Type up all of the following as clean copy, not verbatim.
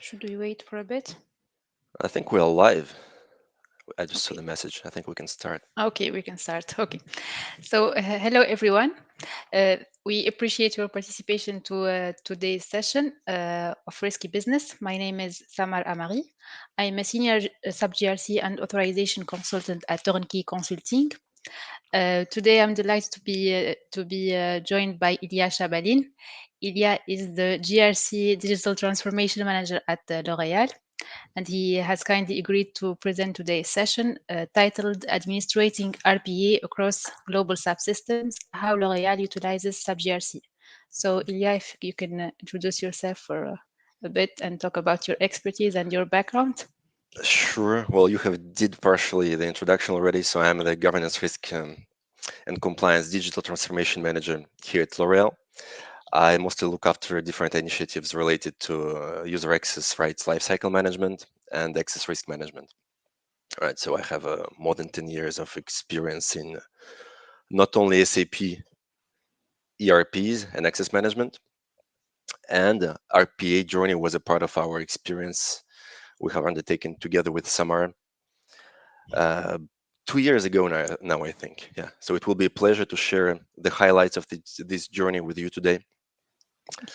Should we wait for a bit? I think we're live. I just saw Okay. the message. I think we can start. Okay, we can start. Okay. So, hello everyone. We appreciate your participation to today's session of Risky Business. My name is Samar Amari. I'm a senior sub GRC and authorization consultant at Turnkey Consulting. Today, I'm delighted to be joined by Ilya Chabalin. Ilya is the GRC Digital Transformation Manager at L'Oréal, and he has kindly agreed to present today's session titled Administrating RPA Across Global Subsystems, How L'Oréal Utilizes Sub GRC. So, Ilya, if you can introduce yourself for a bit and talk about your expertise and your background. Sure. Well, you have did partially the introduction already. So I'm the governance risk and compliance digital transformation manager here at L'Oréal. I mostly look after different initiatives related to user access rights lifecycle management and access risk management. All right. So I have more than 10 years of experience in not only SAP ERPs and access management, and RPA journey was a part of our experience we have undertaken together with Samara uh, 2 years ago now, I think. Yeah. So it will be a pleasure to share the highlights of this journey with you today, Thank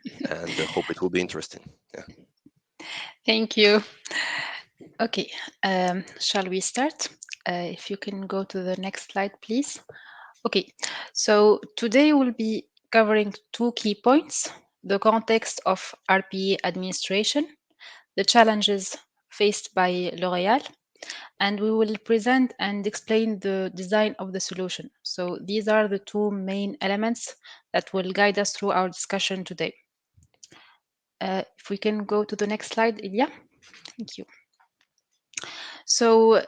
you. and hope it will be interesting. Yeah. Thank you. Okay, shall we start? If you can go to the next slide, please. Okay, so today we'll be covering two key points: the context of RPA administration, the challenges faced by L'Oréal, and we will present and explain the design of the solution. So these are the two main elements that will guide us through our discussion today. If we can go to the next slide, Ilya. Thank you. So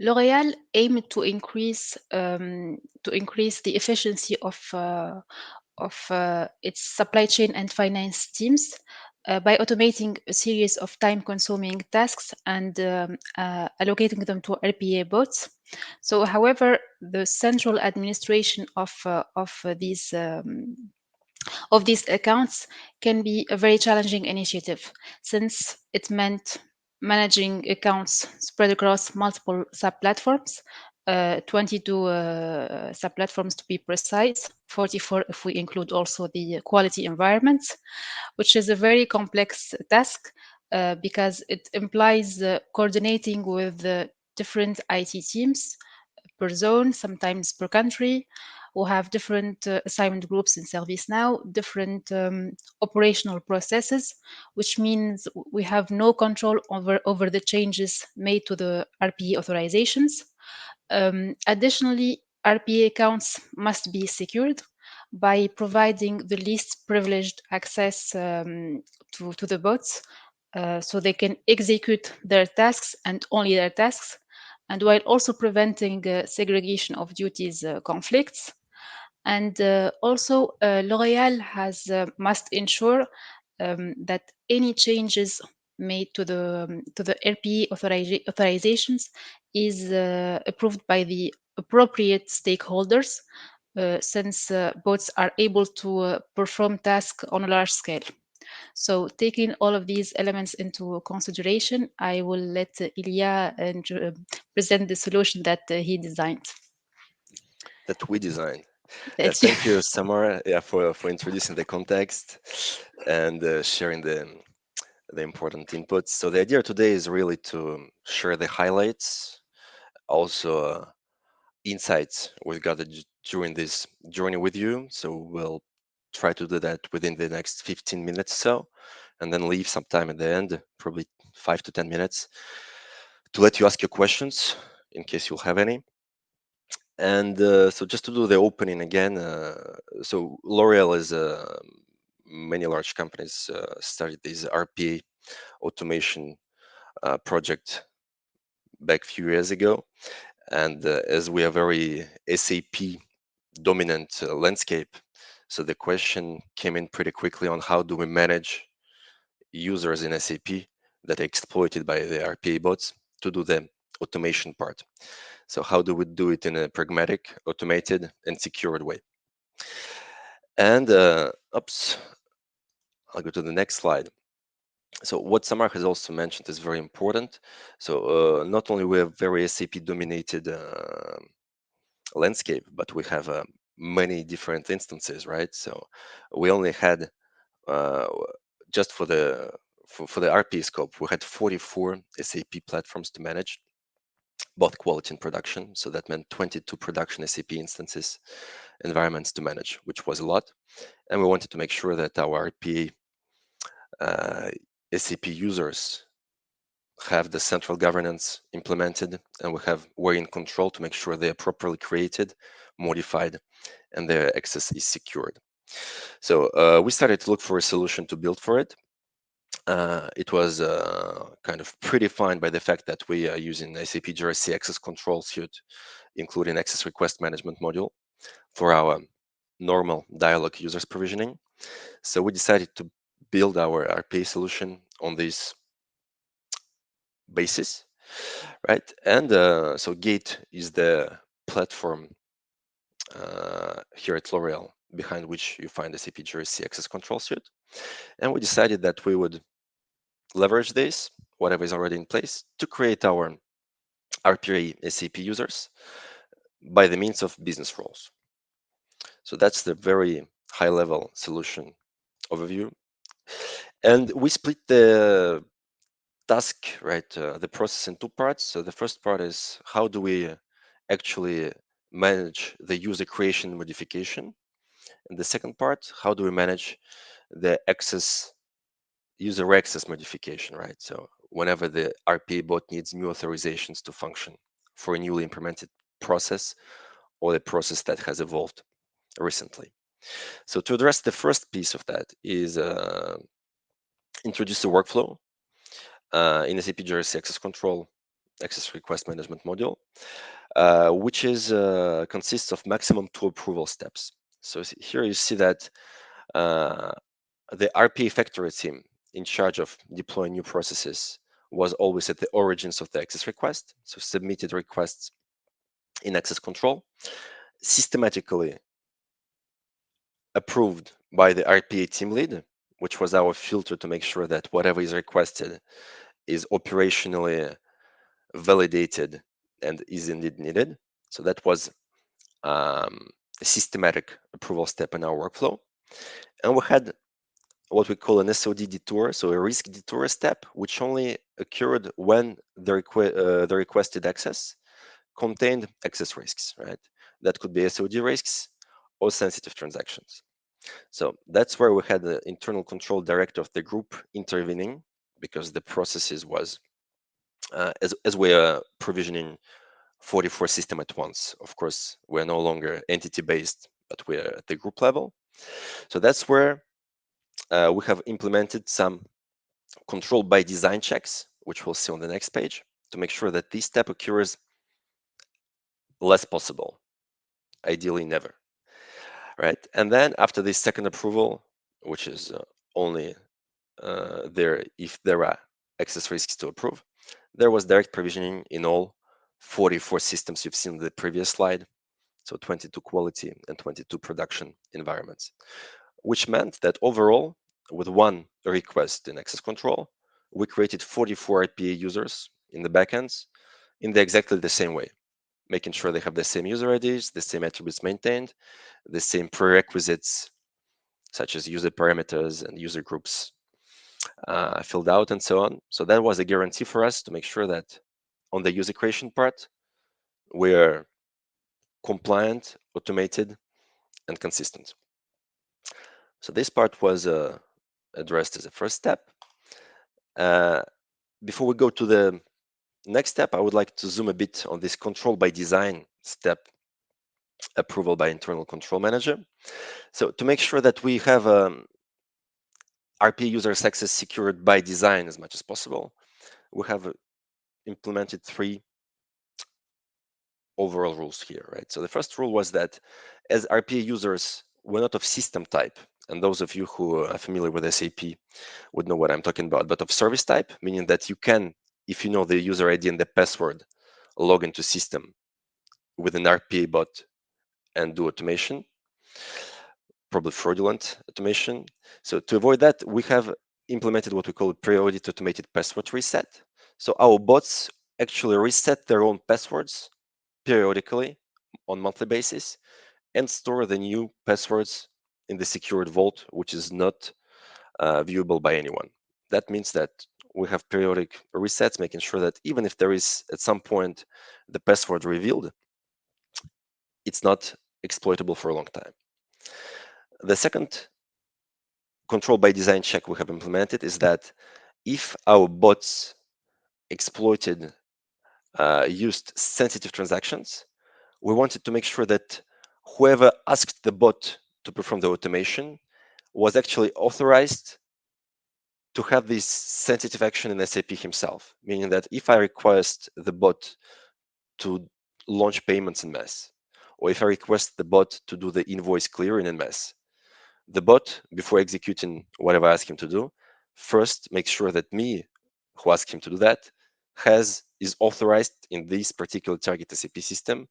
L'Oréal aimed to increase the efficiency of its supply chain and finance teams by automating a series of time-consuming tasks and allocating them to RPA bots. So, however, the central administration of these accounts can be a very challenging initiative since it meant managing accounts spread across multiple sub-platforms, 22 sub-platforms to be precise, 44 if we include also the quality environments, which is a very complex task because it implies coordinating with different IT teams per zone, sometimes per country, who have different assignment groups in ServiceNow, different operational processes, which means we have no control over the changes made to the RPA authorizations. Additionally, RPA accounts must be secured by providing the least privileged access to the bots so they can execute their tasks and only their tasks, and while also preventing segregation of duties conflicts. And also, L'Oréal has must ensure that any changes made to the RPE authorizations is approved by the appropriate stakeholders, since bots are able to perform tasks on a large scale. So, taking all of these elements into consideration, I will let Ilya present the solution that he designed. That we designed. Yeah, Thank you. thank you, Samara, yeah, for introducing the context and sharing the important inputs. So the idea today is really to share the highlights, also insights we've gathered during this journey with you. So we'll try to do that within the next 15 minutes or so, and then leave some time at the end, probably 5 to 10 minutes, to let you ask your questions in case you'll have any. And so just to do the opening again, so L'Oreal is many large companies started this RPA automation project back a few years ago. And as we are very SAP dominant landscape, so the question came in pretty quickly on how do we manage users in SAP that are exploited by the RPA bots to do the automation part. So how do we do it in a pragmatic, automated, and secured way? And oops, I'll go to the next slide. So what Samar has also mentioned is very important. So not only we have very SAP dominated landscape, but we have many different instances, right? So we only had uh, just for the RP scope, we had 44 SAP platforms to manage, both quality and production. So that meant 22 production SAP instances environments to manage, which was a lot. And we wanted to make sure that our RPA SAP users have the central governance implemented, and we're in control to make sure they are properly created, modified, and their access is secured. So we started to look for a solution to build for it. It was kind of predefined by the fact that we are using SAP GRC access control suite, including access request management module for our normal dialog users provisioning. So we decided to build our RPA solution on this basis, right? And so Gate is the platform here at L'Oreal behind which you find the SAP GRC access control suite. And we decided that we would leverage this, whatever is already in place, to create our RPA SAP users by the means of business roles. So that's the very high level solution overview. And we split the task, right, the process in two parts. So the first part is how do we actually manage the user creation and modification? And the second part, how do we manage the access user access modification, right? So whenever the RPA bot needs new authorizations to function for a newly implemented process or a process that has evolved recently. So to address the first piece of that is introduce a workflow in SAP GRC access control access request management module, which is consists of maximum two approval steps. So here you see that uh, the RPA factory team in charge of deploying new processes was always at the origins of the access request. So submitted requests in access control, systematically approved by the RPA team lead, which was our filter to make sure that whatever is requested is operationally validated and is indeed needed. So that was a systematic approval step in our workflow. And we had what we call an SOD detour, so a risk detour step, which only occurred when the requested access contained access risks, right? That could be SOD risks or sensitive transactions. So that's where we had the internal control director of the group intervening because the processes was as we are provisioning 44 system at once. Of course, we're no longer entity based, but we're at the group level. So that's where we have implemented some control by design checks, which we'll see on the next page, to make sure that this step occurs less possible, ideally never, right? And then after this second approval, which is only there if there are access risks to approve, there was direct provisioning in all 44 systems you've seen in the previous slide, so 22 quality and 22 production environments, which meant that overall, with one request in access control, we created 44 RPA users in the backends in exactly the same way, making sure they have the same user IDs, the same attributes maintained, the same prerequisites such as user parameters and user groups filled out and so on. So that was a guarantee for us to make sure that on the user creation part, we're compliant, automated, and consistent. So this part was addressed as a first step. Uh, Before we go to the next step, I would like to zoom a bit on this control by design step, approval by internal control manager. So to make sure that we have RPA users access secured by design as much as possible, we have implemented three overall rules here, right? So the first rule was that as RPA users were not of system type, and those of you who are familiar with SAP would know what I'm talking about, but of service type, meaning that you can, if you know the user ID and the password, log into system with an RPA bot and do automation, probably fraudulent automation. So to avoid that, we have implemented what we call a periodic automated password reset. So our bots actually reset their own passwords periodically on monthly basis and store the new passwords in the secured vault, which is not viewable by anyone. That means that we have periodic resets, making sure that even if there is at some point the password revealed, it's not exploitable for a long time. The second control by design check we have implemented is that if our bots exploited used sensitive transactions, we wanted to make sure that whoever asked the bot to perform the automation was actually authorized to have this sensitive action in SAP himself, meaning that if I request the bot to launch payments in mass, or if I request the bot to do the invoice clearing in mass, the bot, before executing whatever I ask him to do, first makes sure that me, who asked him to do that, is authorized in this particular target SAP system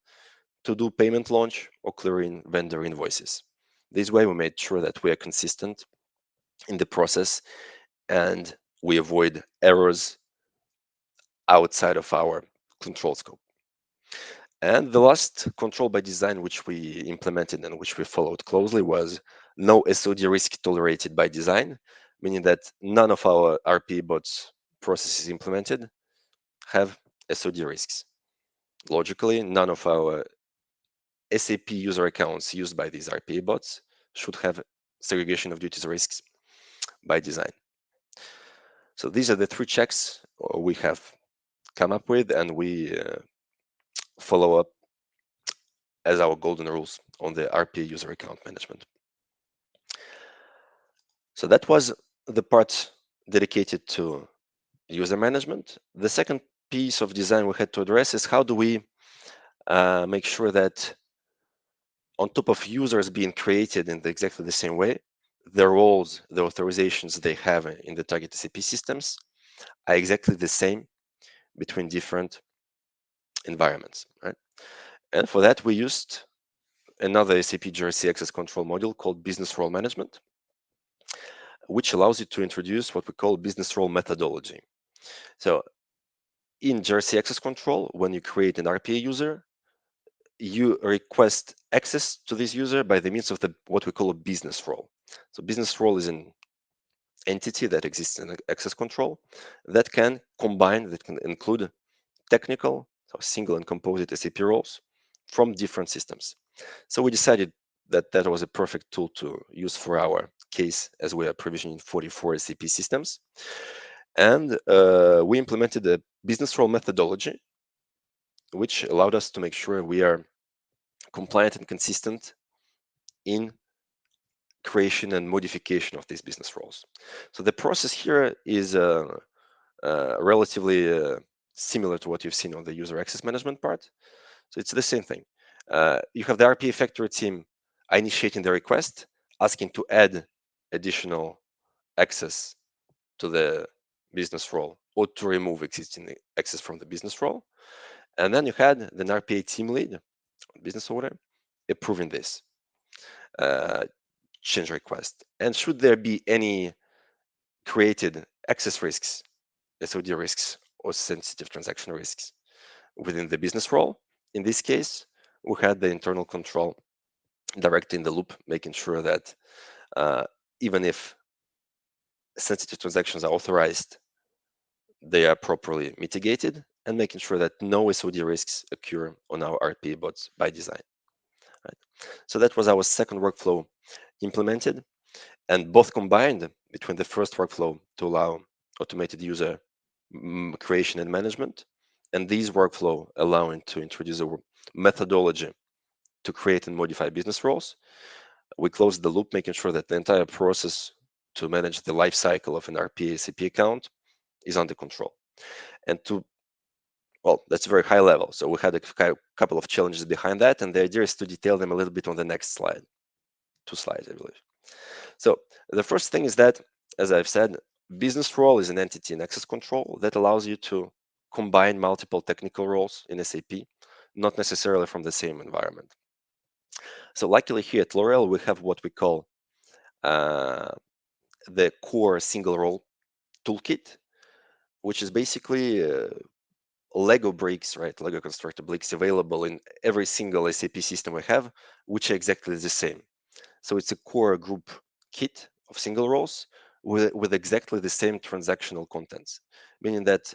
to do payment launch or clearing vendor invoices. This way, we made sure that we are consistent in the process and we avoid errors outside of our control scope. And the last control by design which we implemented and which we followed closely was no SOD risk tolerated by design, meaning that none of our RPA bots processes implemented have SOD risks. Logically, none of our SAP user accounts used by these RPA bots should have segregation of duties risks by design. So these are the three checks we have come up with, and we follow up as our golden rules on the RPA user account management. So that was the part dedicated to user management. The second piece of design we had to address is how do we make sure that on top of users being created in exactly the same way, the roles, the authorizations they have in the target SAP systems are exactly the same between different environments, right? And for that, we used another SAP GRC access control module called business role management, which allows you to introduce what we call business role methodology. So in GRC access control, when you create an RPA user, you request access to this user by the means of what we call a business role. So business role is an entity that exists in access control that can combine, that can include technical, so single and composite SAP roles from different systems. So we decided that that was a perfect tool to use for our case as we are provisioning 44 SAP systems. And we implemented a business role methodology, which allowed us to make sure we are compliant and consistent in creation and modification of these business roles. So the process here is relatively similar to what you've seen on the user access management part. So it's the same thing. You have the RPA factory team initiating the request, asking to add additional access to the business role or to remove existing access from the business role. And then you had the RPA team lead, business owner, approving this change request. And should there be any created access risks, SOD risks, or sensitive transaction risks within the business role, in this case, we had the internal control directly in the loop, making sure that even if sensitive transactions are authorized, they are properly mitigated, and making sure that no SOD risks occur on our RPA bots by design. Right? So that was our second workflow implemented, and both combined between the first workflow to allow automated user creation and management, and these workflow allowing to introduce a methodology to create and modify business roles. We closed the loop, making sure that the entire process to manage the life cycle of an RPA SAP account is under control. And well, that's very high level. So we had a couple of challenges behind that, and the idea is to detail them a little bit on the next slide. 2 slides, I believe. So the first thing is that, as I've said, business role is an entity in access control that allows you to combine multiple technical roles in SAP, not necessarily from the same environment. So luckily here at L'Oreal, we have what we call the core single role toolkit, which is basically Lego bricks, right? Lego constructor bricks available in every single SAP system we have, which are exactly the same. So it's a core group kit of single roles with exactly the same transactional contents, meaning that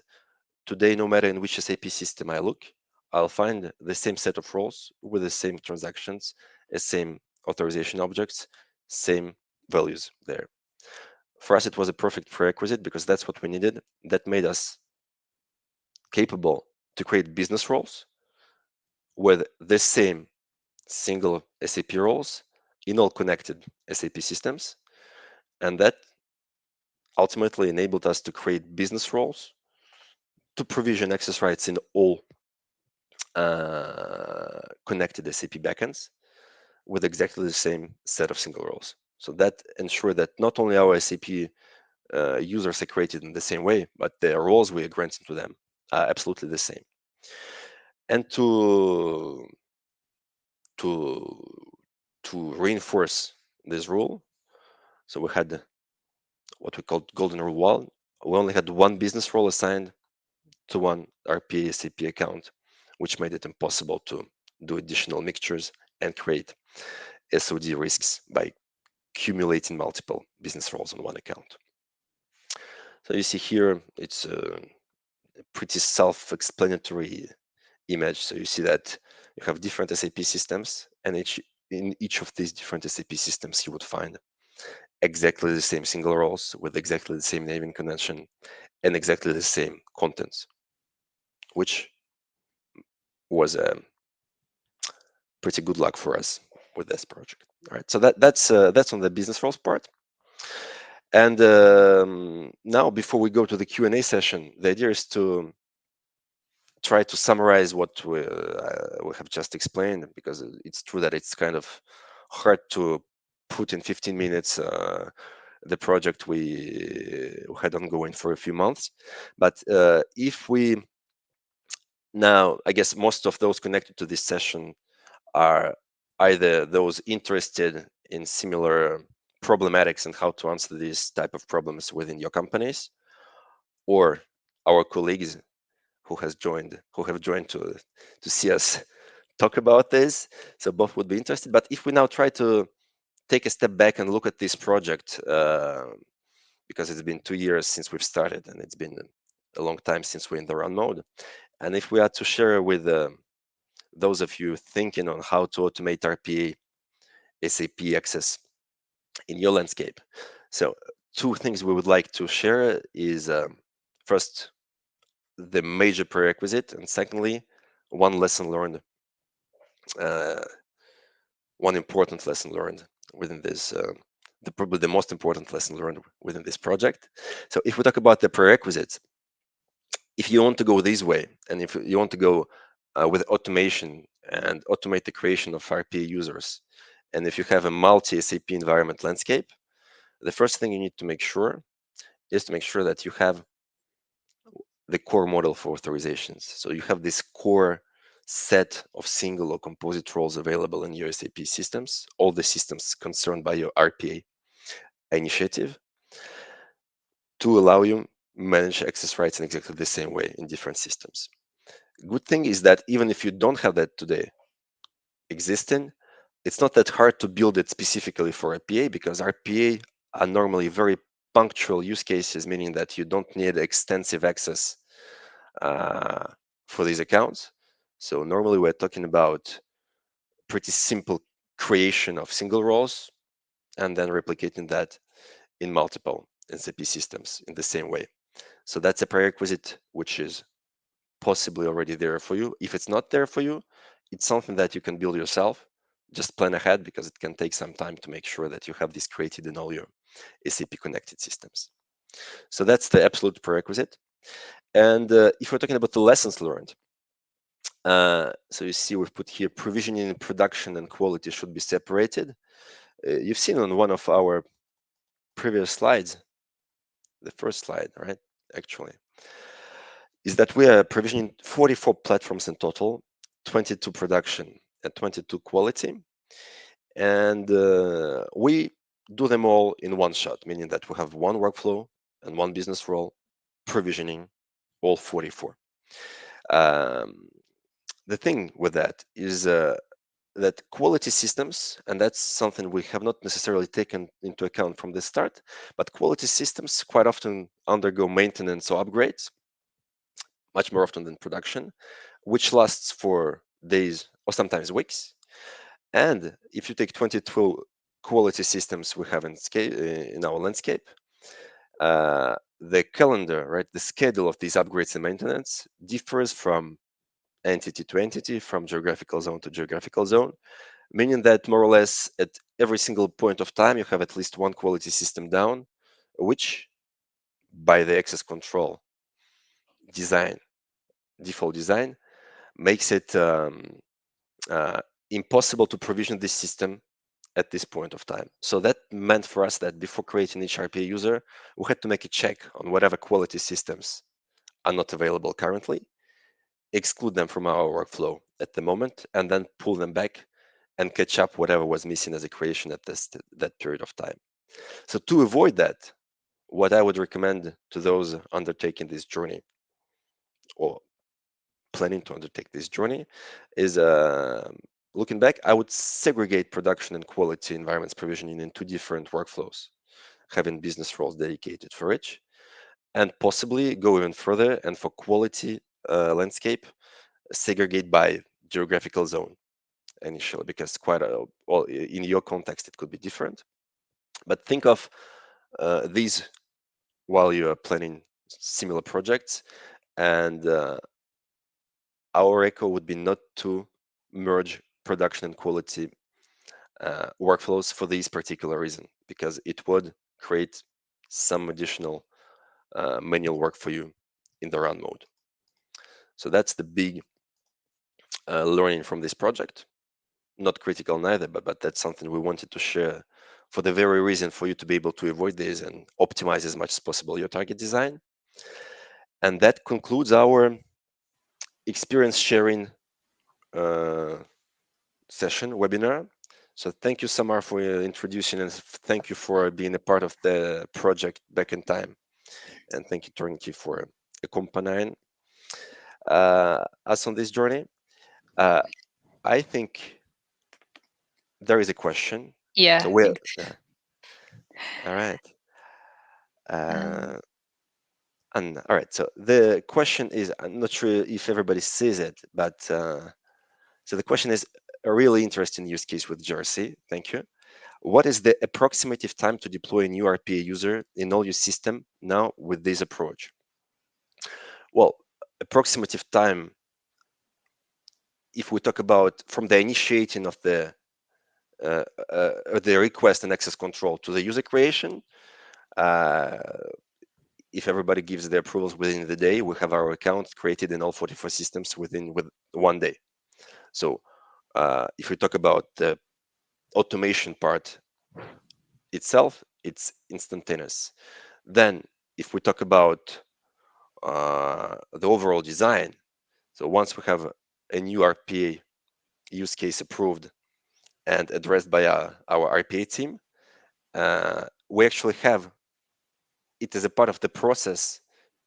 today, no matter in which SAP system I look, I'll find the same set of roles with the same transactions, the same authorization objects, same values there. For us, it was a perfect prerequisite because that's what we needed. That made us capable to create business roles with the same single SAP roles in all connected SAP systems. And that ultimately enabled us to create business roles to provision access rights in all connected SAP backends with exactly the same set of single roles. So that ensured that not only our SAP users are created in the same way, but the roles we are granting to them are absolutely the same. And to to reinforce this rule, so we had what we called golden rule one. We only had one business role assigned to one RPA SAP account, which made it impossible to do additional mixtures and create SOD risks by accumulating multiple business roles on one account. So you see here, it's a pretty self-explanatory image. So you see that you have different SAP systems, and in each of these different SAP systems, you would find exactly the same single roles with exactly the same naming convention and exactly the same contents, which was a pretty good luck for us with this project. All right, so that's on the business roles part. And now, before we go to the Q&A session, the idea is to try to summarize what we have just explained, because it's true that it's kind of hard to put in 15 minutes the project we had ongoing for a few months. But if we now, I guess most of those connected to this session are either those interested in similar problematics and how to answer these type of problems within your companies, or our colleagues who have joined to see us talk about this. So both would be interested. But if we now try to take a step back and look at this project, because it's been 2 years since we've started, and it's been a long time since we're in the run mode, and if we are to share with those of you thinking on how to automate RPA SAP access in your landscape. So two things we would like to share is first, the major prerequisite, and secondly, one lesson learned, uh, one important lesson learned within this, probably the most important lesson learned within this project. So if we talk about the prerequisites, if you want to go this way, and if you want to go with automation and automate the creation of RPA users, and if you have a multi-SAP environment landscape, the first thing you need to make sure is to make sure that you have the core model for authorizations. So you have this core set of single or composite roles available in your SAP systems, all the systems concerned by your RPA initiative, to allow you manage access rights in exactly the same way in different systems. Good thing is that even if you don't have that today existing, it's not that hard to build it specifically for RPA, because RPA are normally very punctual use cases, meaning that you don't need extensive access uh, for these accounts. So normally we're talking about pretty simple creation of single roles and then replicating that in multiple SAP systems in the same way. So that's a prerequisite which is possibly already there for you. If it's not there for you, it's something that you can build yourself. Just plan ahead, because it can take some time to make sure that you have this created in all your SAP connected systems. So that's the absolute prerequisite. And if we're talking about the lessons learned, so you see we've put here provisioning, production, and quality should be separated. You've seen on one of our previous slides, the first slide, right? Actually, is that we are provisioning 44 platforms in total, 22 production and 22 quality. And we do them all in one shot, meaning that we have one workflow and one business role, provisioning all 44. Um, the thing with that is that quality systems, and that's something we have not necessarily taken into account from the start, but quality systems quite often undergo maintenance or upgrades, much more often than production, which lasts for days or sometimes weeks. And if you take 22 quality systems we have in our landscape, the calendar, right, the schedule of these upgrades and maintenance differs from entity to entity, from geographical zone to geographical zone, meaning that more or less at every single point of time, you have at least one quality system down, which by the access control design, default design, makes it uh, impossible to provision this system at this point of time. So that meant for us that before creating each RPA user, we had to make a check on whatever quality systems are not available currently, exclude them from our workflow at the moment, and then pull them back and catch up whatever was missing as a creation at that period of time. So to avoid that, what I would recommend to those undertaking this journey or planning to undertake this journey is looking back, I would segregate production and quality environments provisioning in two different workflows, having business roles dedicated for each, and possibly go even further and for quality landscape, segregate by geographical zone initially, because well, in your context, it could be different. But think of these while you are planning similar projects. And our echo would be not to merge production and quality workflows for this particular reason, because it would create some additional manual work for you in the run mode. So that's the big learning from this project. Not critical neither, but that's something we wanted to share for the very reason for you to be able to avoid this and optimize as much as possible your target design. And that concludes our experience sharing uh, session webinar. So thank you, Samar, for introducing and thank you for being a part of the project back in time. And thank you, Turnkey, for accompanying us on this journey. Uh, I think there is a question. Yeah, I Well, think. all right. Um, Uh, and all right, so the question is, I'm not sure if everybody sees it, but so the question is a really interesting use case with GRC. Thank you. What is the approximative time to deploy a new RPA user in all your system now with this approach? Well, approximative time, if we talk about from the initiating of the request and access control to the user creation, uh, if everybody gives the approvals within the day, we have our account created in all 44 systems with 1 day. So if we talk about the automation part itself, it's instantaneous. Then if we talk about the overall design, so once we have a new RPA use case approved and addressed by our RPA team, we actually have it as a part of the process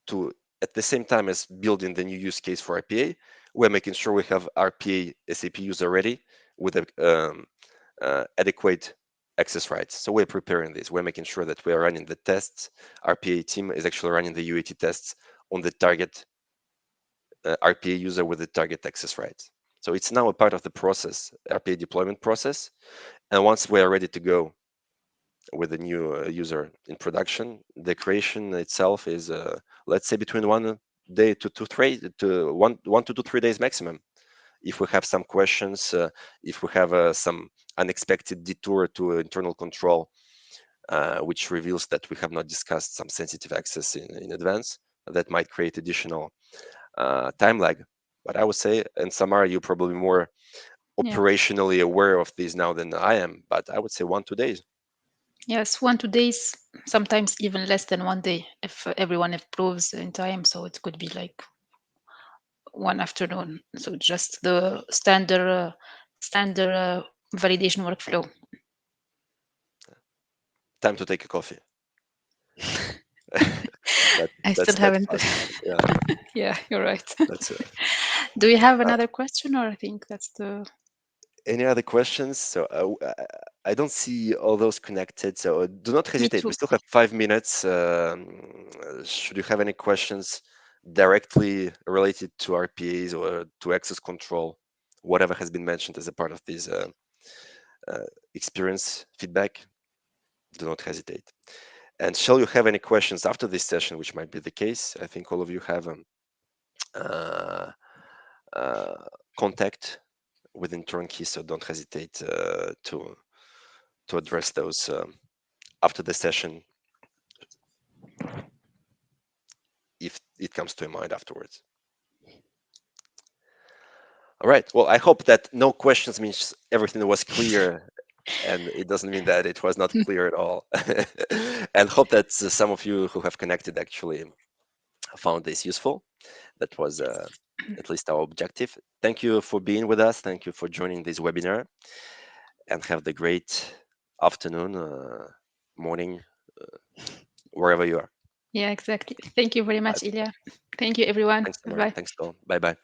to, at the same time as building the new use case for RPA, we're making sure we have RPA SAP user ready with adequate access rights. So we're preparing this. We're making sure that we are running the tests. RPA team is actually running the UAT tests on the target RPA user with the target access rights. So it's now a part of the process, RPA deployment process. And once we are ready to go with a new user in production, the creation itself is, let's say, between 1 day to 1 to 3 days maximum. If we have some questions, if we have some unexpected detour to internal control, which reveals that we have not discussed some sensitive access in advance, that might create additional time lag. But I would say, and Samara, you're probably more yeah. operationally aware of these now than I am, but I would say 1 2 days. Yes, 1 2 days, sometimes even less than 1 day if everyone approves in time. So it could be like one afternoon. So just the standard validation workflow. Time to take a coffee. That I still that's haven't. fast. Yeah, Yeah, you're right. that's Do you have uh, another question, or I think that's the any other questions? So I don't see all those connected. So do not me hesitate. We too. still have 5 minutes. Should you have any questions directly related to RPAs or to access control, whatever has been mentioned as a part of this uh, experience feedback, do not hesitate. And shall you have any questions after this session, which might be the case? I think all of you have uh, uh, contact within Turnkey, so don't hesitate to address those after the session if it comes to your mind afterwards. All right. Well, I hope that no questions means everything was clear, and it doesn't mean that it was not clear at all. And hope that some of you who have connected actually found this useful. That was at least our objective. Thank you for being with us. Thank you for joining this webinar, and have the great afternoon, morning, wherever you are. Yeah, exactly. Thank you very Bye. much, Ilya. Thank you, everyone. Thanks, Bye Tamara. bye. Thanks, all. Bye bye.